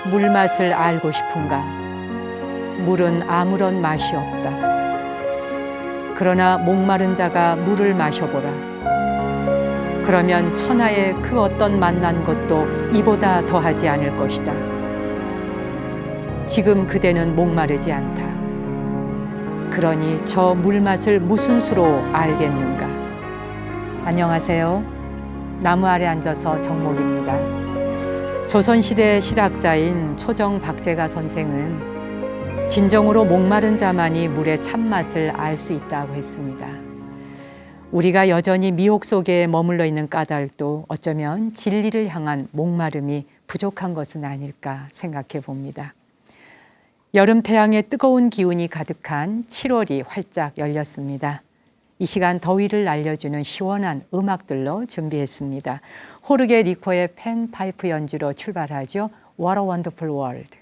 물맛을 알고 싶은가? 물은 아무런 맛이 없다. 그러나 목마른 자가 물을 마셔보라. 그러면 천하의 그 어떤 만난 것도 이보다 더하지 않을 것이다. 지금 그대는 목마르지 않다. 그러니 저 물맛을 무슨 수로 알겠는가? 안녕하세요. 나무 아래 앉아서 정목입니다. 조선시대 실학자인 초정 박제가 선생은 진정으로 목마른 자만이 물의 참맛을 알 수 있다고 했습니다. 우리가 여전히 미혹 속에 머물러 있는 까닭도 어쩌면 진리를 향한 목마름이 부족한 것은 아닐까 생각해 봅니다. 여름 태양의 뜨거운 기운이 가득한 7월이 활짝 열렸습니다. 이 시간 더위를 날려주는 시원한 음악들로 준비했습니다. 호르게 리코의 펜파이프 연주로 출발하죠. What a Wonderful World.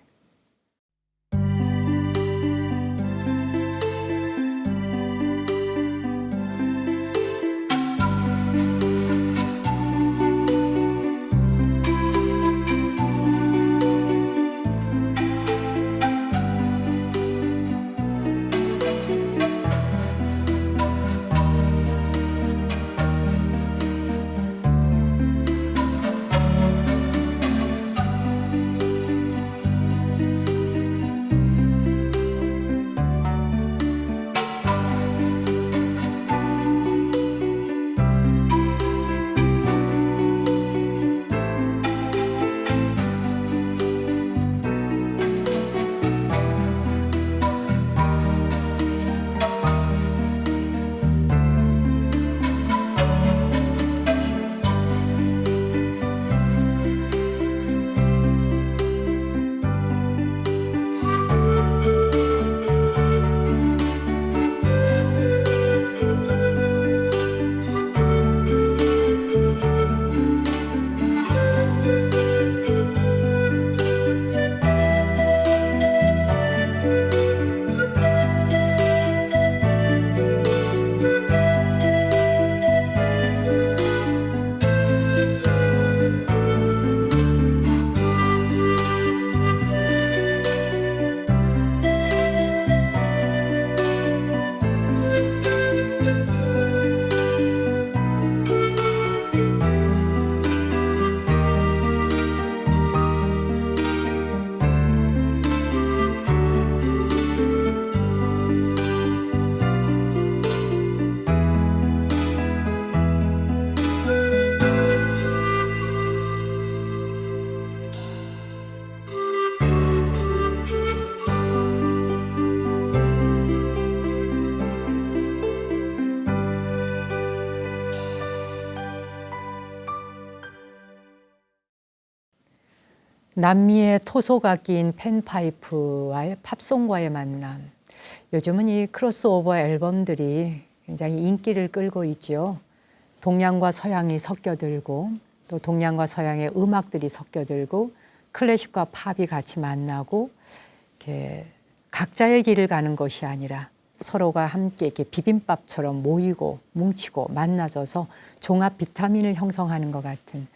남미의 토속악기인 펜파이프와의 팝송과의 만남. 요즘은 이 크로스오버 앨범들이 굉장히 인기를 끌고 있죠. 동양과 서양이 섞여들고 또 동양과 서양의 음악들이 섞여들고 클래식과 팝이 같이 만나고 이렇게 각자의 길을 가는 것이 아니라 서로가 함께 이렇게 비빔밥처럼 모이고 뭉치고 만나져서 종합 비타민을 형성하는 것 같은,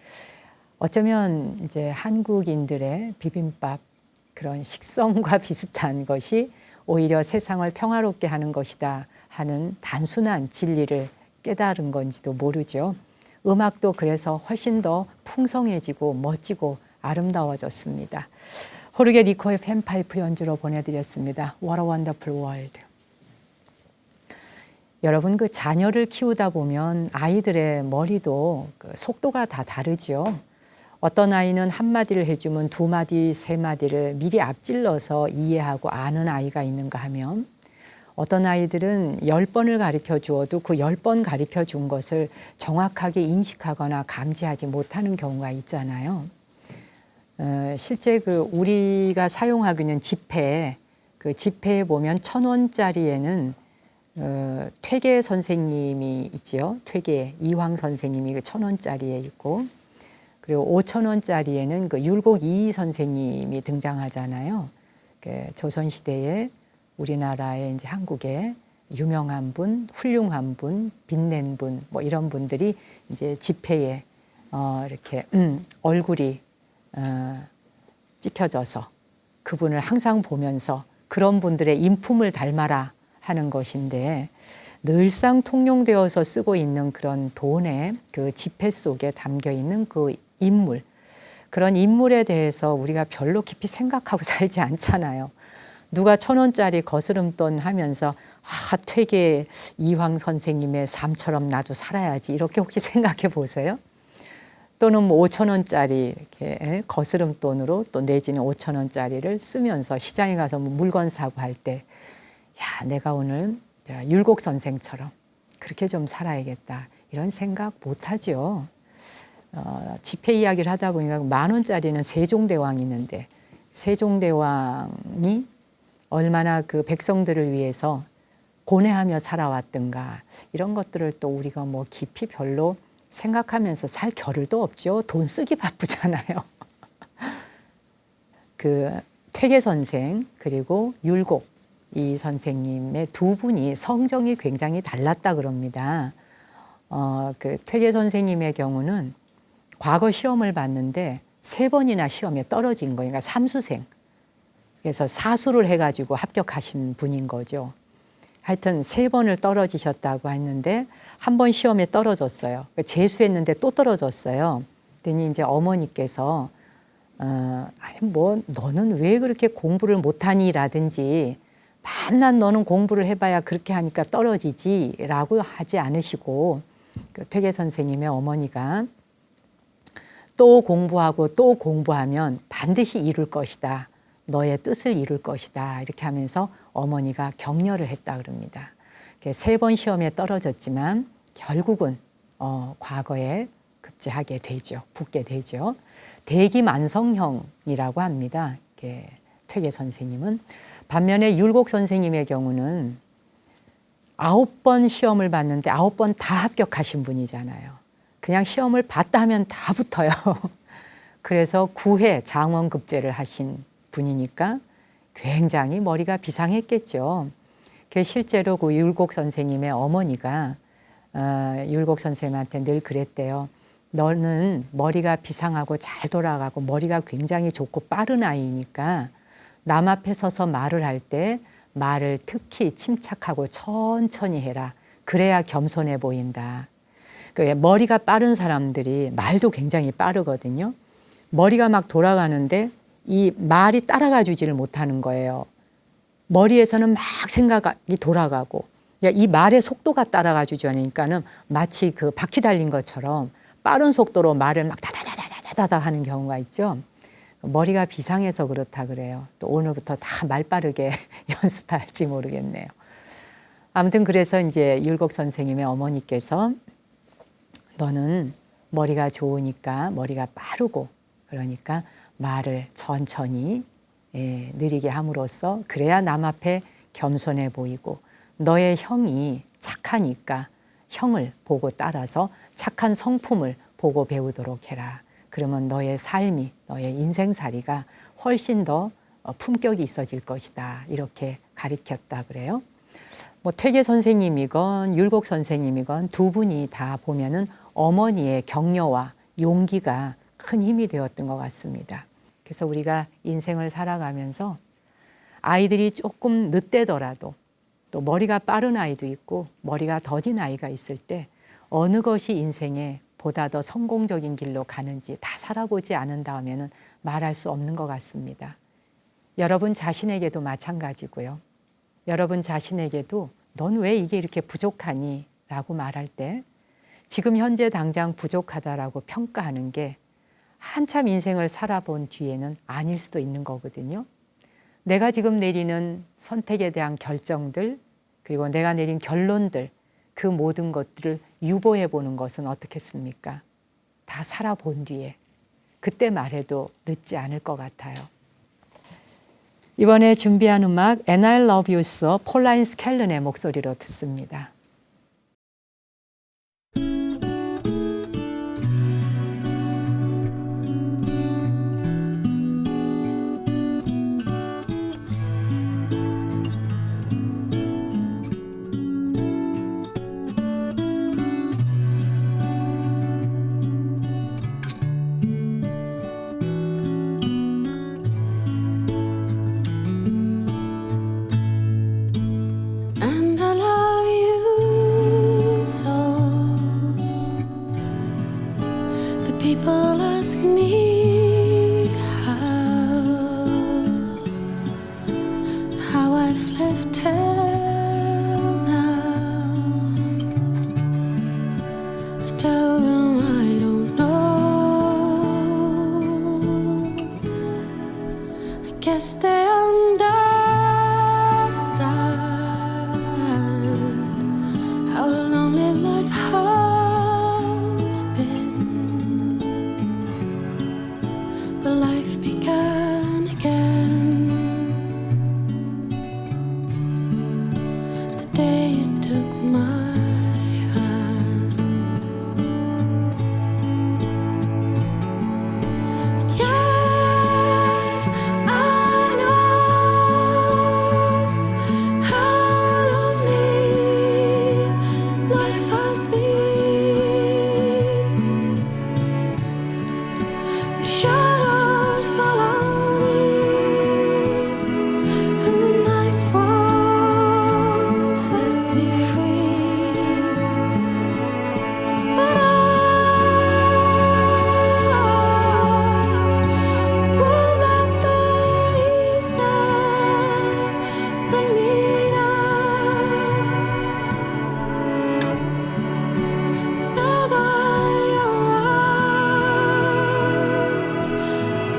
어쩌면 이제 한국인들의 비빔밥 그런 식성과 비슷한 것이 오히려 세상을 평화롭게 하는 것이다 하는 단순한 진리를 깨달은 건지도 모르죠. 음악도 그래서 훨씬 더 풍성해지고 멋지고 아름다워졌습니다. 호르게 리코의 펜파이프 연주로 보내드렸습니다. What a Wonderful World. 여러분, 그 자녀를 키우다 보면 아이들의 머리도 그 속도가 다 다르죠. 어떤 아이는 한마디를 해주면 두 마디, 세 마디를 미리 앞질러서 이해하고 아는 아이가 있는가 하면, 어떤 아이들은 10번을 가르쳐 주어도 그 10번 가르쳐 준 것을 정확하게 인식하거나 감지하지 못하는 경우가 있잖아요. 실제 그 우리가 사용하고 있는 지폐, 그 지폐에 보면 1,000원짜리에는 퇴계 선생님이 있지요. 퇴계 이황 선생님이 그 1,000원짜리에 있고, 그리고 5,000원짜리에는 그 율곡 이이 선생님이 등장하잖아요. 그 조선시대에 우리나라에 이제 한국에 유명한 분, 훌륭한 분, 빛낸 분, 뭐 이런 분들이 이제 지폐에 이렇게 얼굴이 찍혀져서 그분을 항상 보면서 그런 분들의 인품을 닮아라 하는 것인데, 늘상 통용되어서 쓰고 있는 그런 돈의 그 지폐 속에 담겨 있는 그 인물, 그런 인물에 대해서 우리가 별로 깊이 생각하고 살지 않잖아요. 누가 1,000원짜리 거스름돈 하면서 퇴계 이황 선생님의 삶처럼 나도 살아야지, 이렇게 혹시 생각해 보세요? 또는 뭐 5,000원짜리 이렇게 거스름돈으로 또 내지는 5,000원짜리를 쓰면서 시장에 가서 뭐 물건 사고 할 때, 야, 내가 오늘 율곡 선생처럼 그렇게 좀 살아야겠다, 이런 생각 못 하죠. 지폐 이야기를 하다 보니까 10,000원짜리는 세종대왕이 있는데, 세종대왕이 얼마나 그 백성들을 위해서 고뇌하며 살아왔던가, 이런 것들을 또 우리가 뭐 깊이 별로 생각하면서 살 겨를도 없죠. 돈 쓰기 바쁘잖아요. 그 퇴계 선생 그리고 율곡 이 선생님의 두 분이 성정이 굉장히 달랐다 그럽니다. 그 퇴계 선생님의 경우는 과거 시험을 봤는데 3번이나 시험에 떨어진 거예요. 그러니까 삼수생. 그래서 사수를 해가지고 합격하신 분인 거죠. 하여튼 3번을 떨어지셨다고 했는데 한 번 시험에 떨어졌어요. 재수했는데 또 떨어졌어요. 그랬더니 이제 어머니께서 뭐 너는 왜 그렇게 공부를 못하니? 라든지 만난 너는 공부를 해봐야 그렇게 하니까 떨어지지 라고 하지 않으시고, 그 퇴계 선생님의 어머니가 또 공부하고 또 공부하면 반드시 이룰 것이다. 너의 뜻을 이룰 것이다. 이렇게 하면서 어머니가 격려를 했다 그럽니다. 3번 시험에 떨어졌지만 결국은 과거에 급제하게 되죠. 붙게 되죠. 대기만성형이라고 합니다. 퇴계 선생님은. 반면에 율곡 선생님의 경우는 9번 시험을 봤는데 9번 다 합격하신 분이잖아요. 그냥 시험을 봤다 하면 다 붙어요. 그래서 9회 장원급제를 하신 분이니까 굉장히 머리가 비상했겠죠. 실제로 그 율곡 선생님의 어머니가 율곡 선생님한테 늘 그랬대요. 너는 머리가 비상하고 잘 돌아가고 머리가 굉장히 좋고 빠른 아이니까 남 앞에 서서 말을 할 때 말을 특히 침착하고 천천히 해라. 그래야 겸손해 보인다. 머리가 빠른 사람들이 말도 굉장히 빠르거든요. 머리가 막 돌아가는데 이 말이 따라가 주지를 못하는 거예요. 머리에서는 막 생각이 돌아가고 이 말의 속도가 따라가 주지 않으니까는 마치 그 바퀴 달린 것처럼 빠른 속도로 말을 막 다다다다다다 하는 경우가 있죠. 머리가 비상해서 그렇다 그래요. 또 오늘부터 다 말 빠르게 연습할지 모르겠네요. 아무튼 그래서 이제 율곡 선생님의 어머니께서 너는 머리가 좋으니까 머리가 빠르고 그러니까 말을 천천히 느리게 함으로써 그래야 남 앞에 겸손해 보이고 너의 형이 착하니까 형을 보고 따라서 착한 성품을 보고 배우도록 해라. 그러면 너의 삶이 너의 인생살이가 훨씬 더 품격이 있어질 것이다. 이렇게 가르쳤다 그래요. 뭐 퇴계 선생님이건 율곡 선생님이건 두 분이 다 보면은 어머니의 격려와 용기가 큰 힘이 되었던 것 같습니다. 그래서 우리가 인생을 살아가면서 아이들이 조금 늦대더라도 또 머리가 빠른 아이도 있고 머리가 더딘 아이가 있을 때 어느 것이 인생에 보다 더 성공적인 길로 가는지 다 살아보지 않은 다음에는 말할 수 없는 것 같습니다. 여러분 자신에게도 마찬가지고요. 여러분 자신에게도 넌 왜 이게 이렇게 부족하니? 라고 말할 때 지금 현재 당장 부족하다라고 평가하는 게 한참 인생을 살아본 뒤에는 아닐 수도 있는 거거든요. 내가 지금 내리는 선택에 대한 결정들 그리고 내가 내린 결론들 그 모든 것들을 유보해 보는 것은 어떻겠습니까? 다 살아본 뒤에 그때 말해도 늦지 않을 것 같아요. 이번에 준비한 음악 And I Love You서 폴라인 스켈른의 목소리로 듣습니다. me how I've lived till now, I tell them I don't know. I guess they understand how lonely life has been, but life began again the day you took my hand. And yes, I know how lonely life has been. The shadows follow me, and the nights won't set me free. But I won't let the evening bring me down. Now that you're around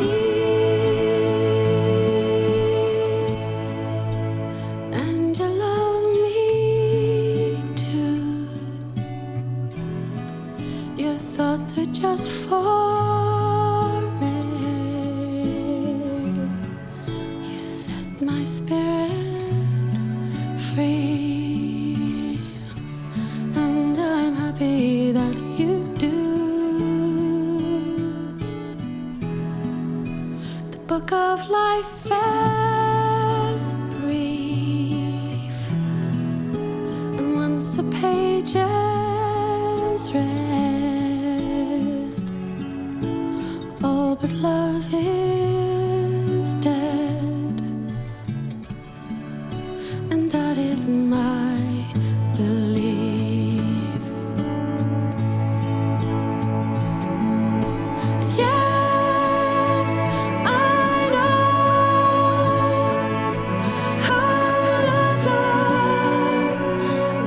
me, and you love me too. Your thoughts are just for me. You set my spirit free, and I'm happy that you do. The book of life is brief, and once a page is read, all but love is dead, and that is my belief. Yes, I know how loveless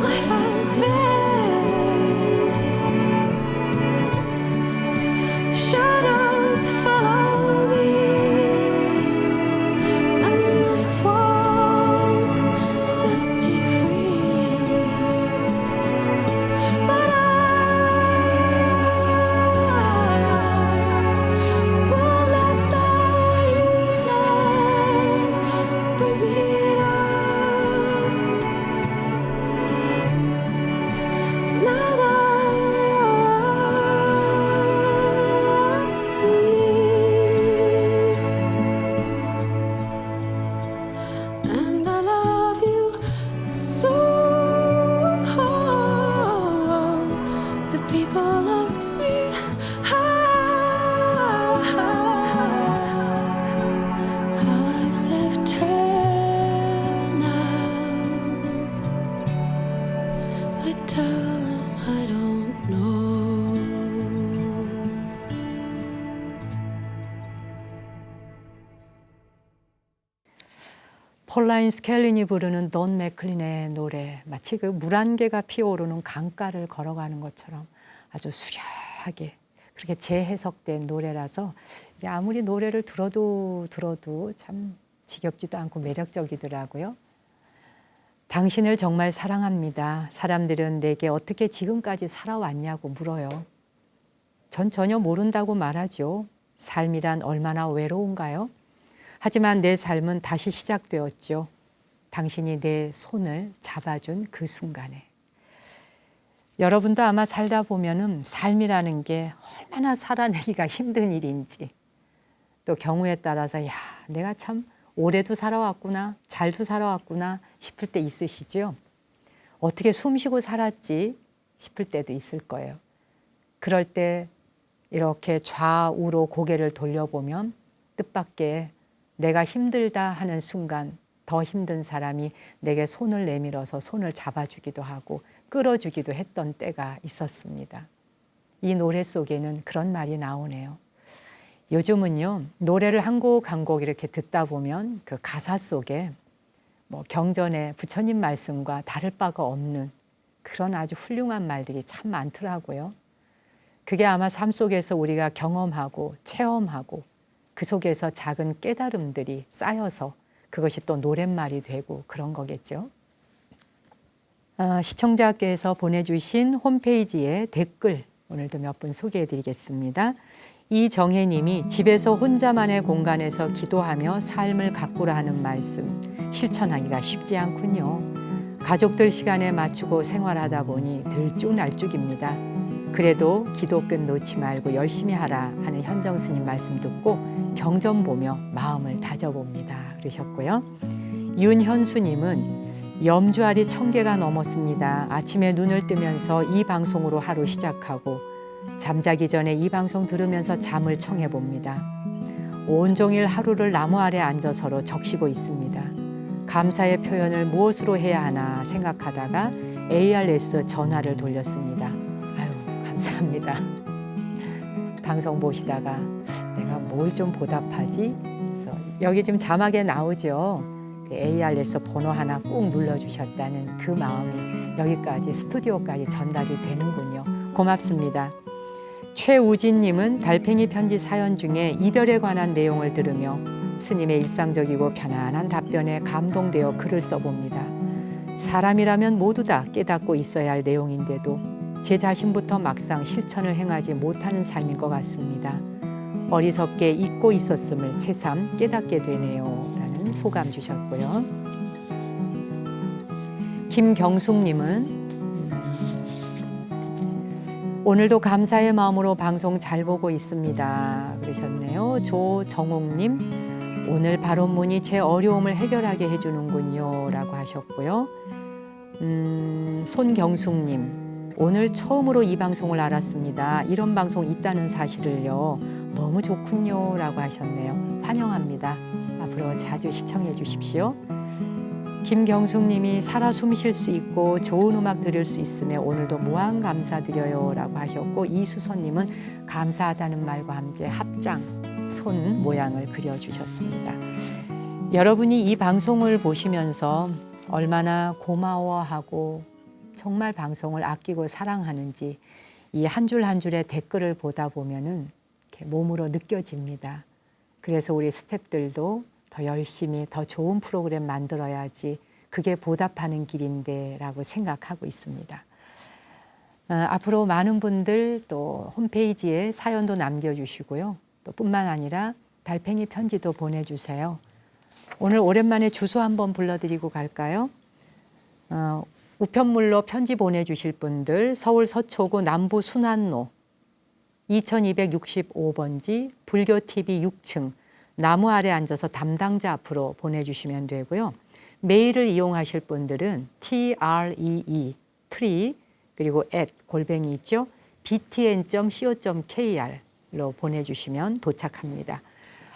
life has been. The shadows follow me, and the nights won't set me free. But I won't let the evening bring me down. Now that you're around me, and I love you so. The people ask me how I've lived till now. I tell them I don't know. 폴라인 스켈린이 부르는 돈 맥클린의 노래, 마치 그 물안개가 피어오르는 강가를 걸어가는 것처럼 아주 수려하게 그렇게 재해석된 노래라서 이게 아무리 노래를 들어도 참 지겹지도 않고 매력적이더라고요. 당신을 정말 사랑합니다. 사람들은 내게 어떻게 지금까지 살아왔냐고 물어요. 전 전혀 모른다고 말하죠. 삶이란 얼마나 외로운가요? 하지만 내 삶은 다시 시작되었죠. 당신이 내 손을 잡아준 그 순간에. 여러분도 아마 살다 보면은 삶이라는 게 얼마나 살아내기가 힘든 일인지, 또 경우에 따라서 야, 내가 참 오래도 살아왔구나, 잘도 살아왔구나 싶을 때 있으시죠? 어떻게 숨쉬고 살았지 싶을 때도 있을 거예요. 그럴 때 이렇게 좌우로 고개를 돌려보면 뜻밖의 내가 힘들다 하는 순간 더 힘든 사람이 내게 손을 내밀어서 손을 잡아주기도 하고 끌어주기도 했던 때가 있었습니다. 이 노래 속에는 그런 말이 나오네요. 요즘은요, 노래를 한 곡 한 곡 이렇게 듣다 보면 그 가사 속에 뭐 경전의 부처님 말씀과 다를 바가 없는 그런 아주 훌륭한 말들이 참 많더라고요. 그게 아마 삶 속에서 우리가 경험하고 체험하고 그 속에서 작은 깨달음들이 쌓여서 그것이 또 노랫말이 되고 그런 거겠죠. 시청자께서 보내주신 홈페이지에 댓글 오늘도 몇 분 소개해 드리겠습니다. 이정혜 님이 집에서 혼자만의 공간에서 기도하며 삶을 가꾸라 하는 말씀 실천하기가 쉽지 않군요. 가족들 시간에 맞추고 생활하다 보니 들쭉날쭉입니다. 그래도 기도 끝 놓지 말고 열심히 하라 하는 현정 스님 말씀 듣고 경전 보며 마음을 다져봅니다. 그러셨고요. 윤현수님은 염주알이 1000개가 넘었습니다. 아침에 눈을 뜨면서 이 방송으로 하루 시작하고 잠자기 전에 이 방송 들으면서 잠을 청해봅니다. 온종일 하루를 나무 아래 앉아서로 적시고 있습니다. 감사의 표현을 무엇으로 해야 하나 생각하다가 ARS 전화를 돌렸습니다. 아유, 감사합니다. 방송 보시다가 내가 뭘 좀 보답하지? 그래서 여기 지금 자막에 나오죠. ARS 번호 하나 꾹 눌러주셨다는 그 마음이 여기까지 스튜디오까지 전달이 되는군요. 고맙습니다. 최우진님은 달팽이 편지 사연 중에 이별에 관한 내용을 들으며 스님의 일상적이고 편안한 답변에 감동되어 글을 써봅니다. 사람이라면 모두 다 깨닫고 있어야 할 내용인데도 제 자신부터 막상 실천을 행하지 못하는 삶인 것 같습니다. 어리석게 잊고 있었음을 새삼 깨닫게 되네요. 라는 소감 주셨고요. 김경숙님은 오늘도 감사의 마음으로 방송 잘 보고 있습니다. 그러셨네요. 조정옥님, 오늘 발언문이 제 어려움을 해결하게 해주는군요. 라고 하셨고요. 손경숙님, 오늘 처음으로 이 방송을 알았습니다. 이런 방송 있다는 사실을요. 너무 좋군요. 라고 하셨네요. 환영합니다. 앞으로 자주 시청해 주십시오. 김경숙님이 살아 숨 쉴 수 있고 좋은 음악 들을 수 있음에 오늘도 무한 감사드려요 라고 하셨고, 이수선님은 감사하다는 말과 함께 합장 손 모양을 그려주셨습니다. 여러분이 이 방송을 보시면서 얼마나 고마워하고 정말 방송을 아끼고 사랑하는지 이 한 줄 한 줄의 댓글을 보다 보면은 이렇게 몸으로 느껴집니다. 그래서 우리 스태프들도 더 열심히 더 좋은 프로그램 만들어야지 그게 보답하는 길인데 라고 생각하고 있습니다. 앞으로 많은 분들 또 홈페이지에 사연도 남겨주시고요. 또 뿐만 아니라 달팽이 편지도 보내주세요. 오늘 오랜만에 주소 한번 불러드리고 갈까요? 우편물로 편지 보내주실 분들 서울 서초구 남부 순환로 2265번지 불교TV 6층 나무 아래 앉아서 담당자 앞으로 보내주시면 되고요. 메일을 이용하실 분들은 tree 그리고 @ 있죠. btn.co.kr로 보내주시면 도착합니다.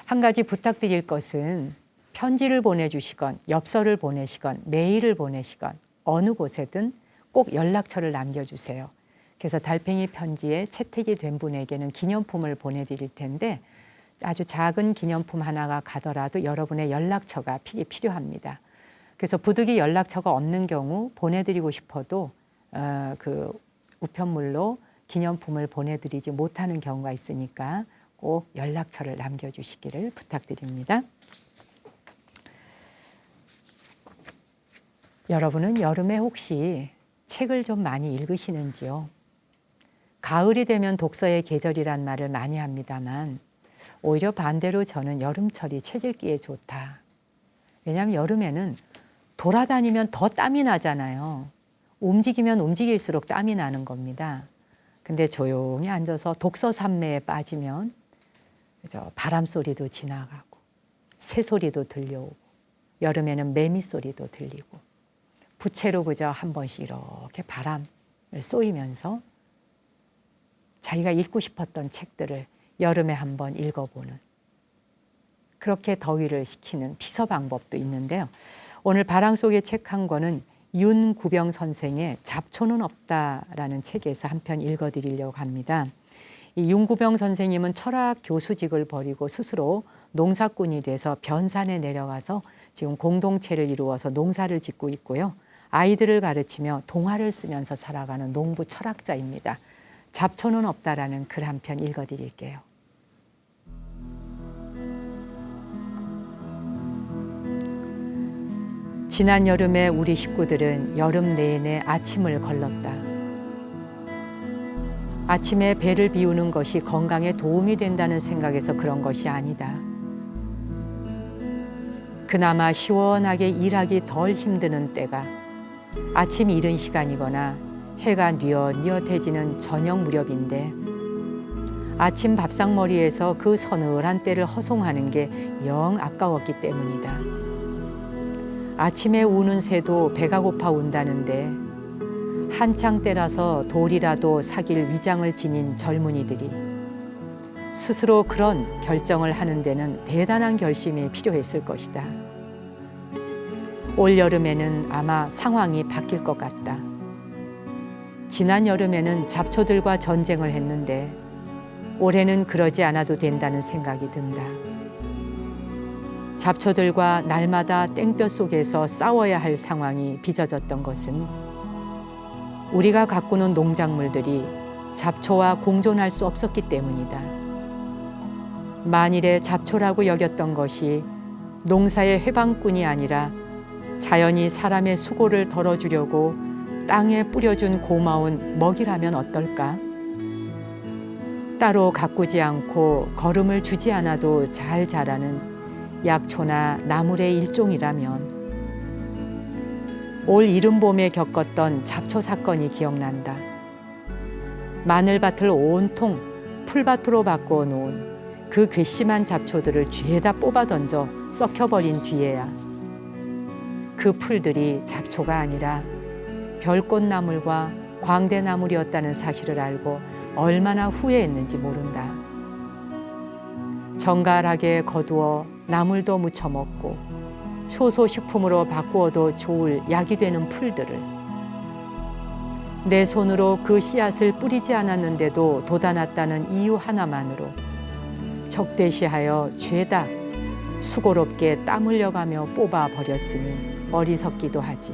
한 가지 부탁드릴 것은 편지를 보내주시건 엽서를 보내시건 메일을 보내시건 어느 곳에든 꼭 연락처를 남겨주세요. 그래서 달팽이 편지에 채택이 된 분에게는 기념품을 보내드릴 텐데 아주 작은 기념품 하나가 가더라도 여러분의 연락처가 필요합니다. 그래서 부득이 연락처가 없는 경우 보내드리고 싶어도 그 우편물로 기념품을 보내드리지 못하는 경우가 있으니까 꼭 연락처를 남겨주시기를 부탁드립니다. 여러분은 여름에 혹시 책을 좀 많이 읽으시는지요? 가을이 되면 독서의 계절이란 말을 많이 합니다만 오히려 반대로 저는 여름철이 책 읽기에 좋다. 왜냐하면 여름에는 돌아다니면 더 땀이 나잖아요. 움직이면 움직일수록 땀이 나는 겁니다. 근데 조용히 앉아서 독서 산매에 빠지면 그죠? 바람 소리도 지나가고 새 소리도 들려오고 여름에는 매미 소리도 들리고 부채로 그저 한 번씩 이렇게 바람을 쏘이면서 자기가 읽고 싶었던 책들을 여름에 한번 읽어보는 그렇게 더위를 식히는 비서 방법도 있는데요. 오늘 바람 속의 책 한 권은 윤구병 선생의 잡초는 없다라는 책에서 한 편 읽어드리려고 합니다. 이 윤구병 선생님은 철학 교수직을 버리고 스스로 농사꾼이 돼서 변산에 내려가서 지금 공동체를 이루어서 농사를 짓고 있고요. 아이들을 가르치며 동화를 쓰면서 살아가는 농부 철학자입니다. 잡초는 없다라는 글 한 편 읽어드릴게요. 지난 여름에 우리 식구들은 여름 내내 아침을 걸렀다. 아침에 배를 비우는 것이 건강에 도움이 된다는 생각에서 그런 것이 아니다. 그나마 시원하게 일하기 덜 힘드는 때가 아침 이른 시간이거나 해가 뉘엿뉘엿해지는 저녁 무렵인데 아침 밥상머리에서 그 서늘한 때를 허송하는 게 영 아까웠기 때문이다. 아침에 우는 새도 배가 고파 운다는데 한창 때라서 돌이라도 사길 위장을 지닌 젊은이들이 스스로 그런 결정을 하는 데는 대단한 결심이 필요했을 것이다. 올 여름에는 아마 상황이 바뀔 것 같다. 지난 여름에는 잡초들과 전쟁을 했는데 올해는 그러지 않아도 된다는 생각이 든다. 잡초들과 날마다 땡볕 속에서 싸워야 할 상황이 빚어졌던 것은 우리가 가꾸는 농작물들이 잡초와 공존할 수 없었기 때문이다. 만일에 잡초라고 여겼던 것이 농사의 해방꾼이 아니라 자연이 사람의 수고를 덜어주려고 땅에 뿌려준 고마운 먹이라면 어떨까? 따로 가꾸지 않고 거름을 주지 않아도 잘 자라는 약초나 나물의 일종이라면 올 이른 봄에 겪었던 잡초 사건이 기억난다. 마늘밭을 온통 풀밭으로 바꾸어 놓은 그 괘씸한 잡초들을 죄다 뽑아 던져 썩혀버린 뒤에야 그 풀들이 잡초가 아니라 별꽃나물과 광대나물이었다는 사실을 알고 얼마나 후회했는지 모른다. 정갈하게 거두어 나물도 무쳐 먹고 효소식품으로 바꾸어도 좋을 약이 되는 풀들을 내 손으로 그 씨앗을 뿌리지 않았는데도 돋아났다는 이유 하나만으로 적대시하여 죄다 수고롭게 땀 흘려가며 뽑아버렸으니 어리석기도 하지.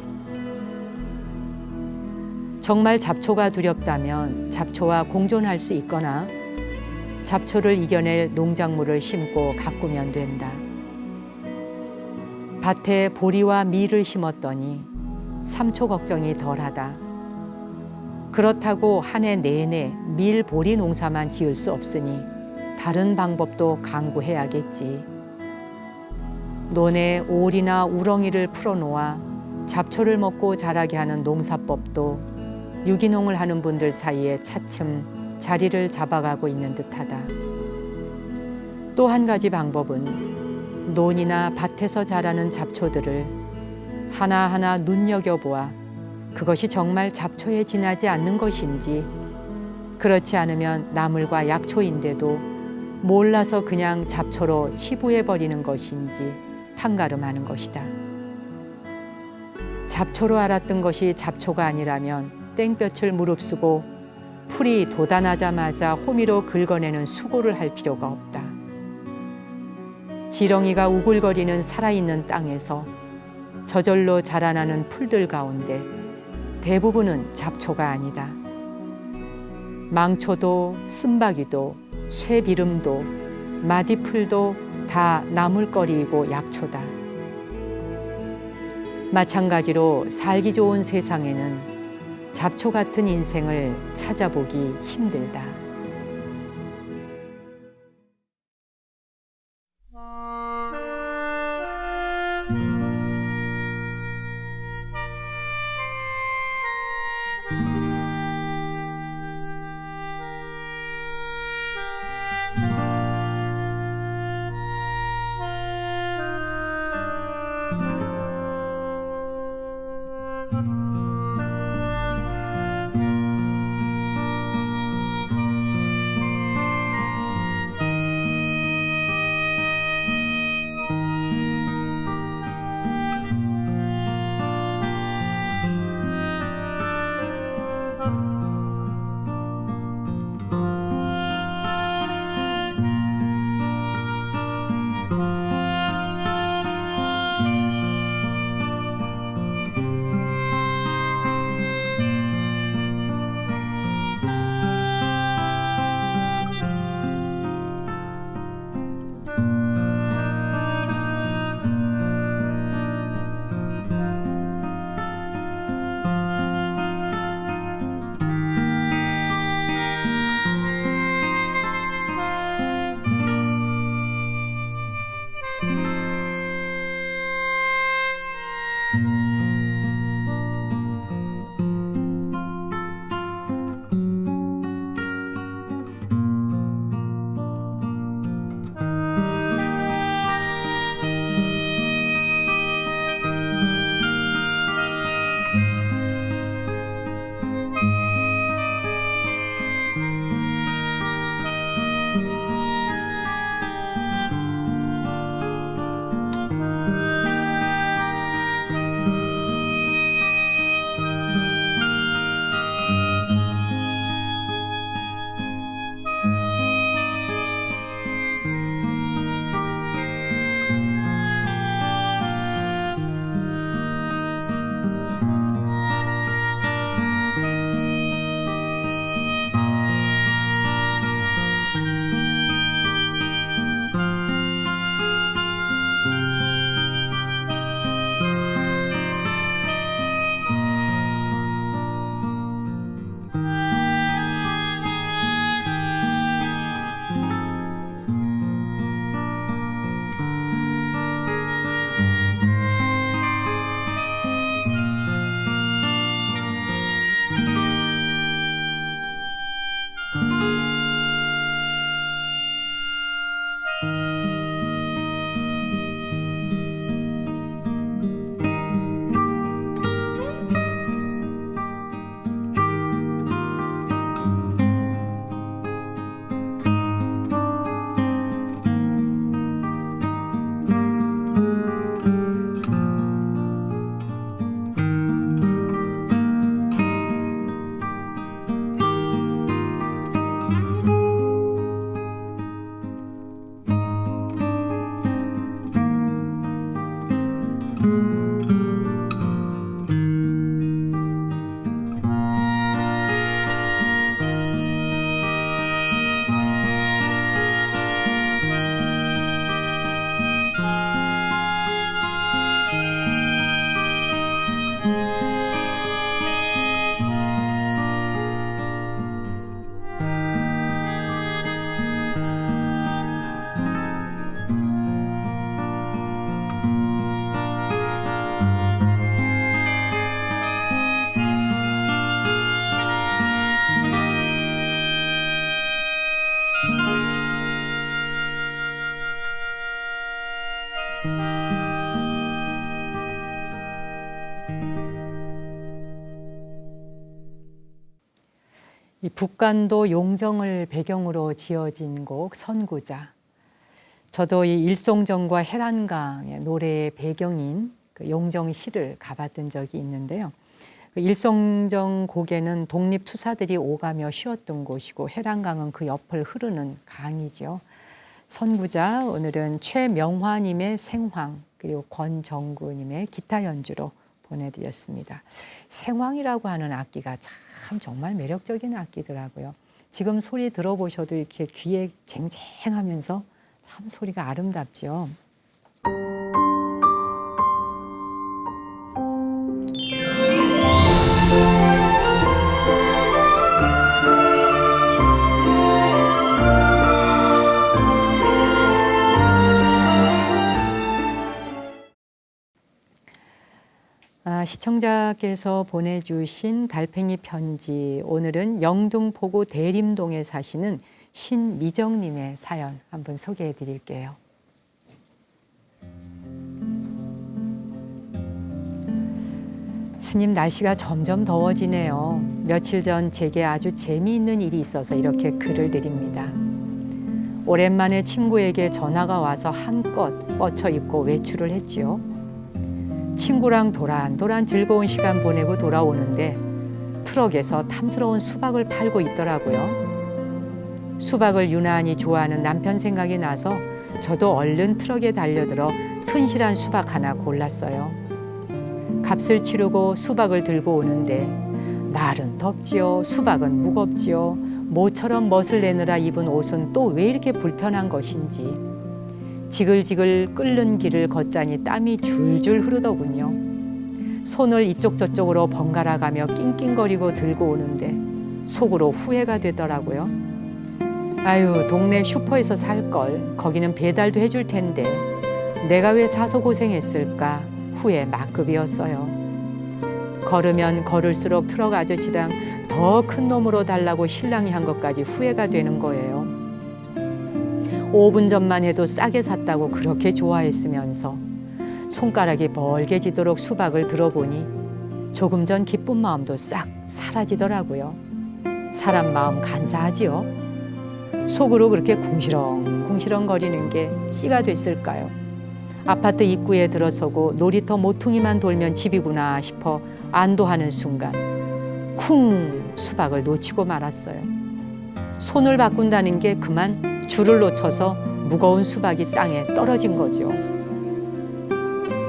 정말 잡초가 두렵다면 잡초와 공존할 수 있거나 잡초를 이겨낼 농작물을 심고 가꾸면 된다. 밭에 보리와 밀을 심었더니 삼초 걱정이 덜하다. 그렇다고 한 해 내내 밀, 보리 농사만 지을 수 없으니 다른 방법도 강구해야겠지. 논에 오리나 우렁이를 풀어놓아 잡초를 먹고 자라게 하는 농사법도 유기농을 하는 분들 사이에 차츰 자리를 잡아가고 있는 듯하다. 또 한 가지 방법은 논이나 밭에서 자라는 잡초들을 하나하나 눈여겨보아 그것이 정말 잡초에 지나지 않는 것인지, 그렇지 않으면 나물과 약초인데도 몰라서 그냥 잡초로 치부해버리는 것인지 판가름하는 것이다. 잡초로 알았던 것이 잡초가 아니라면 땡볕을 무릅쓰고 풀이 돋아나자마자 호미로 긁어내는 수고를 할 필요가 없다. 지렁이가 우글거리는 살아있는 땅에서 저절로 자라나는 풀들 가운데 대부분은 잡초가 아니다. 망초도 쓴바귀도 쇠비름도 마디풀도 다 나물거리이고 약초다. 마찬가지로 살기 좋은 세상에는 잡초 같은 인생을 찾아보기 힘들다. 이 북간도 용정을 배경으로 지어진 곡 선구자. 저도 이 일송정과 해란강의 노래의 배경인 그 용정시를 가봤던 적이 있는데요. 그 일송정 곡에는 독립투사들이 오가며 쉬었던 곳이고 해란강은 그 옆을 흐르는 강이죠. 선구자, 오늘은 최명화님의 생황 그리고 권정구님의 기타 연주로 보내드렸습니다. 생황이라고 하는 악기가 참 정말 매력적인 악기더라고요. 지금 소리 들어보셔도 이렇게 귀에 쟁쟁하면서 참 소리가 아름답죠. 시청자께서 보내주신 달팽이 편지, 오늘은 영등포구 대림동에 사시는 신미정님의 사연 한번 소개해 드릴게요. 스님, 날씨가 점점 더워지네요. 며칠 전 제게 아주 재미있는 일이 있어서 이렇게 글을 드립니다. 오랜만에 친구에게 전화가 와서 한껏 뻗쳐 입고 외출을 했지요. 친구랑 도란도란 즐거운 시간 보내고 돌아오는데 트럭에서 탐스러운 수박을 팔고 있더라고요. 수박을 유난히 좋아하는 남편 생각이 나서 저도 얼른 트럭에 달려들어 튼실한 수박 하나 골랐어요. 값을 치르고 수박을 들고 오는데 날은 덥지요. 수박은 무겁지요. 모처럼 멋을 내느라 입은 옷은 또 왜 이렇게 불편한 것인지. 지글지글 끓는 길을 걷자니 땀이 줄줄 흐르더군요. 손을 이쪽 저쪽으로 번갈아 가며 낑낑거리고 들고 오는데 속으로 후회가 되더라고요. 아유, 동네 슈퍼에서 살 걸. 거기는 배달도 해줄 텐데 내가 왜 사서 고생했을까. 후회 막급이었어요. 걸으면 걸을수록 트럭 아저씨랑 더 큰 놈으로 달라고 신랑이 한 것까지 후회가 되는 거예요. 5분 전만 해도 싸게 샀다고 그렇게 좋아했으면서 손가락이 벌게지도록 수박을 들어보니 조금 전 기쁜 마음도 싹 사라지더라고요. 사람 마음 간사하지요. 속으로 그렇게 궁시렁궁시렁 거리는 게 씨가 됐을까요? 아파트 입구에 들어서고 놀이터 모퉁이만 돌면 집이구나 싶어 안도하는 순간 쿵 수박을 놓치고 말았어요. 손을 바꾼다는 게 그만 줄을 놓쳐서 무거운 수박이 땅에 떨어진 거죠.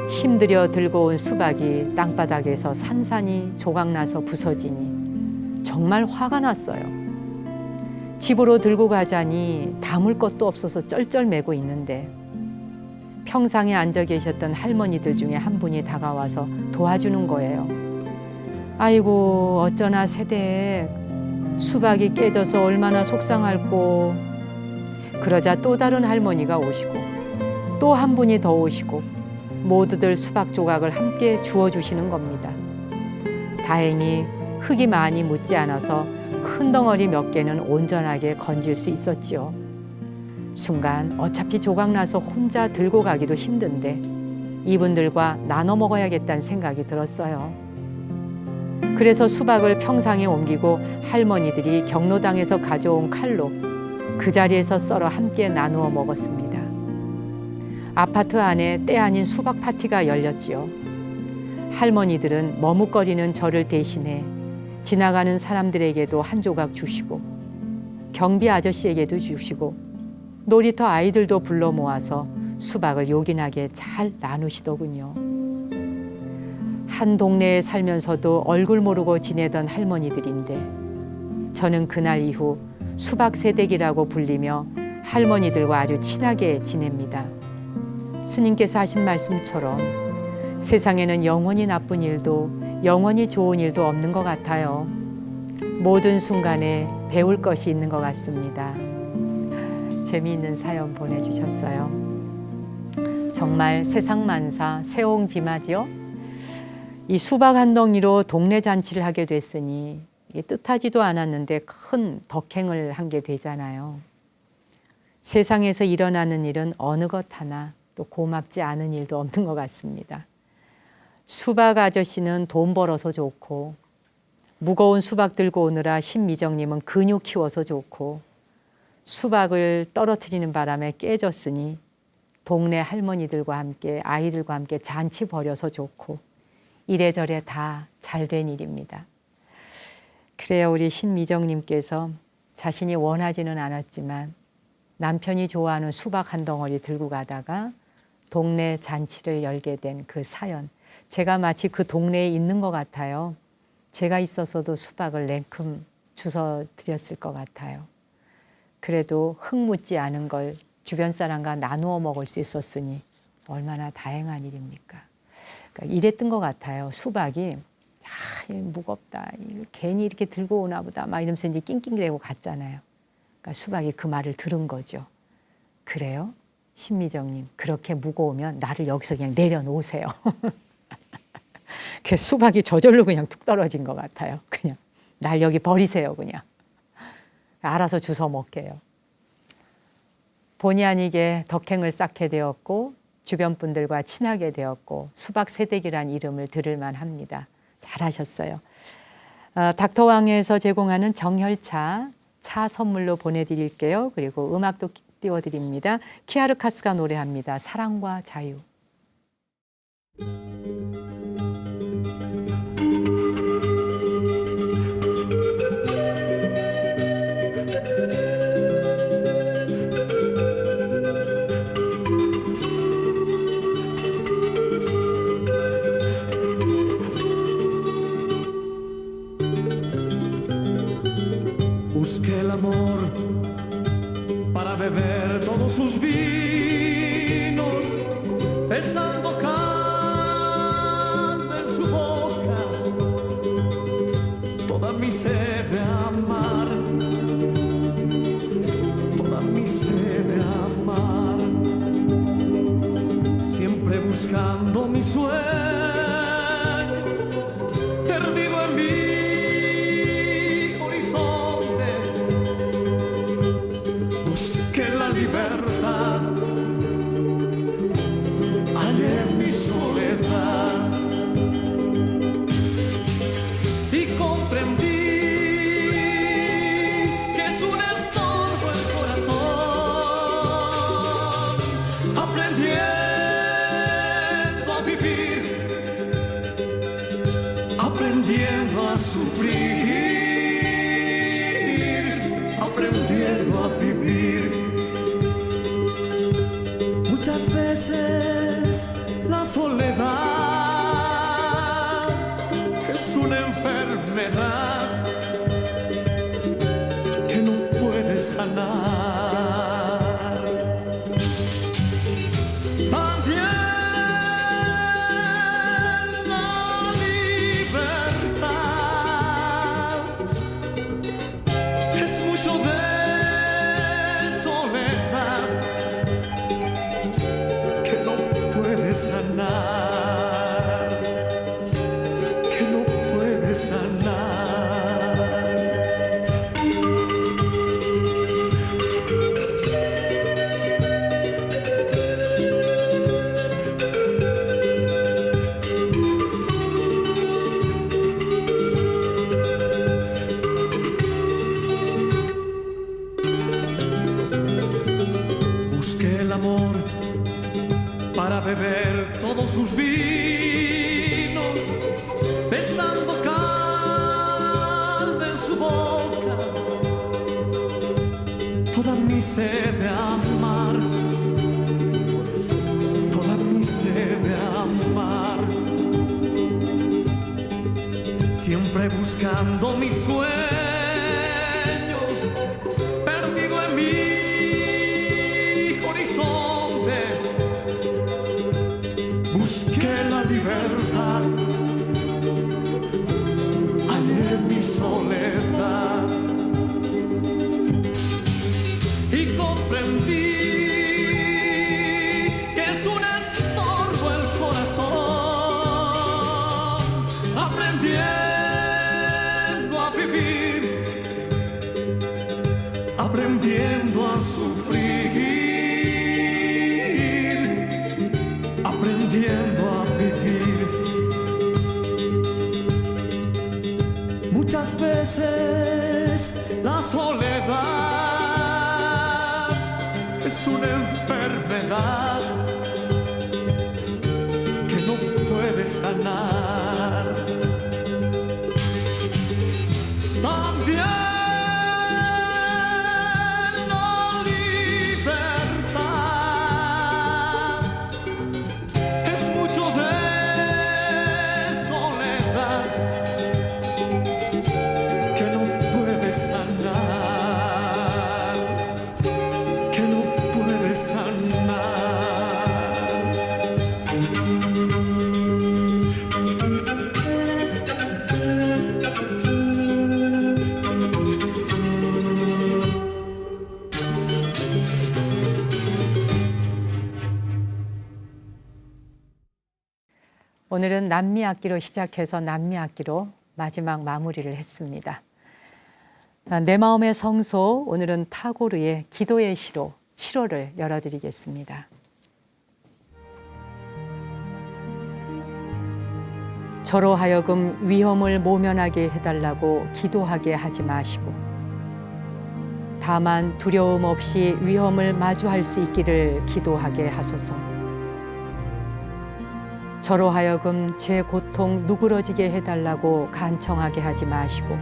힘들여 들고 온 수박이 땅바닥에서 산산이 조각나서 부서지니 정말 화가 났어요. 집으로 들고 가자니 담을 것도 없어서 쩔쩔매고 있는데 평상에 앉아 계셨던 할머니들 중에 한 분이 다가와서 도와주는 거예요. 아이고 어쩌나 세대에 수박이 깨져서 얼마나 속상할꼬. 그러자 또 다른 할머니가 오시고 또 한 분이 더 오시고 모두들 수박 조각을 함께 주워주시는 겁니다. 다행히 흙이 많이 묻지 않아서 큰 덩어리 몇 개는 온전하게 건질 수 있었지요. 순간 어차피 조각나서 혼자 들고 가기도 힘든데 이분들과 나눠 먹어야겠다는 생각이 들었어요. 그래서 수박을 평상에 옮기고 할머니들이 경로당에서 가져온 칼로 그 자리에서 썰어 함께 나누어 먹었습니다. 아파트 안에 때 아닌 수박 파티가 열렸지요. 할머니들은 머뭇거리는 저를 대신해 지나가는 사람들에게도 한 조각 주시고 경비 아저씨에게도 주시고 놀이터 아이들도 불러 모아서 수박을 요긴하게 잘 나누시더군요. 한 동네에 살면서도 얼굴 모르고 지내던 할머니들인데 저는 그날 이후 수박 세대기라고 불리며 할머니들과 아주 친하게 지냅니다. 스님께서 하신 말씀처럼 세상에는 영원히 나쁜 일도 영원히 좋은 일도 없는 것 같아요. 모든 순간에 배울 것이 있는 것 같습니다. 재미있는 사연 보내주셨어요. 정말 세상만사 새옹지마지요. 이 수박 한 덩이로 동네 잔치를 하게 됐으니 이게 뜻하지도 않았는데 큰 덕행을 한 게 되잖아요. 세상에서 일어나는 일은 어느 것 하나 또 고맙지 않은 일도 없는 것 같습니다. 수박 아저씨는 돈 벌어서 좋고, 무거운 수박 들고 오느라 신미정님은 근육 키워서 좋고, 수박을 떨어뜨리는 바람에 깨졌으니 동네 할머니들과 함께 아이들과 함께 잔치 벌여서 좋고, 이래저래 다 잘된 일입니다. 그래요, 우리 신미정님께서 자신이 원하지는 않았지만 남편이 좋아하는 수박 한 덩어리 들고 가다가 동네 잔치를 열게 된 그 사연, 제가 마치 그 동네에 있는 것 같아요. 제가 있었어도 수박을 냉큼 주워 드렸을 것 같아요. 그래도 흙 묻지 않은 걸 주변 사람과 나누어 먹을 수 있었으니 얼마나 다행한 일입니까? 그러니까 이랬던 것 같아요. 수박이 무겁다, 괜히 이렇게 들고 오나 보다 막 이러면서 이제 낑낑대고 갔잖아요. 그러니까 수박이 그 말을 들은 거죠. 그래요? 신미정님, 그렇게 무거우면 나를 여기서 그냥 내려놓으세요. 그 수박이 저절로 그냥 툭 떨어진 것 같아요. 그냥 날 여기 버리세요, 그냥. 알아서 주워 먹게요. 본의 아니게 덕행을 쌓게 되었고 주변 분들과 친하게 되었고 수박 세대기란 이름을 들을만 합니다. 잘하셨어요. 닥터왕에서 제공하는 정혈차 차 선물로 보내드릴게요. 그리고 음악도 띄워드립니다. 키아르카스가 노래합니다. 사랑과 자유. Busqué el amor para beber todos sus vinos, pensando canta en su boca toda mi sed de amar, toda mi sed de amar, siempre buscando mi sueño, perdido en mí. Aprendiendo a sufrir, aprendiendo a vivir. Muchas veces la soledad es una enfermedad que no puede sanar. También para beber todos sus vinos, besando calma en su boca, toda mi sed de amar, toda mi sed de amar, siempre buscando mis sueños, perdido en mí. Busqué la libertad, hallé mi soledad y comprendí que es un estorbo el corazón, aprendiendo a vivir, aprendiendo a sufrir. veces la soledad es una enfermedad que no puede sanar. También la libertad es mucho de soledad que no puede sanar, que no puede sanar. 오늘은 남미 악기로 시작해서 남미 악기로 마지막 마무리를 했습니다. 내 마음의 성소, 오늘은 타고르의 기도의 시로 7호를 열어드리겠습니다. 저로 하여금 위험을 모면하게 해달라고 기도하게 하지 마시고 다만 두려움 없이 위험을 마주할 수 있기를 기도하게 하소서. 저로 하여금 제 고통 누그러지게 해달라고 간청하게 하지 마시고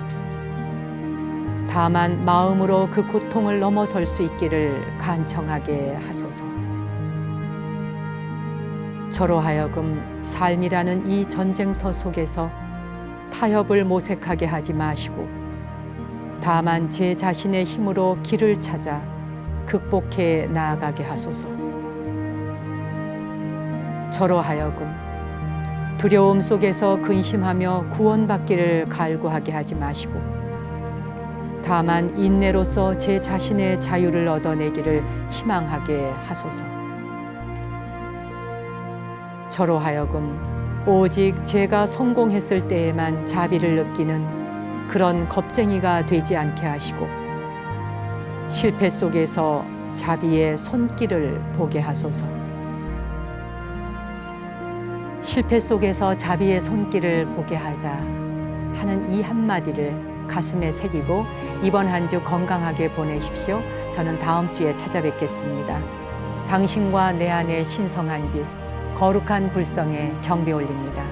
다만 마음으로 그 고통을 넘어설 수 있기를 간청하게 하소서. 저로 하여금 삶이라는 이 전쟁터 속에서 타협을 모색하게 하지 마시고 다만 제 자신의 힘으로 길을 찾아 극복해 나아가게 하소서. 저로 하여금 두려움 속에서 근심하며 구원받기를 갈구하게 하지 마시고 다만 인내로서 제 자신의 자유를 얻어내기를 희망하게 하소서. 저로 하여금 오직 제가 성공했을 때에만 자비를 느끼는 그런 겁쟁이가 되지 않게 하시고 실패 속에서 자비의 손길을 보게 하소서. 실패 속에서 자비의 손길을 보게 하자 하는 이 한마디를 가슴에 새기고 이번 한 주 건강하게 보내십시오. 저는 다음 주에 찾아뵙겠습니다. 당신과 내 안의 신성한 빛, 거룩한 불성에 경배 올립니다.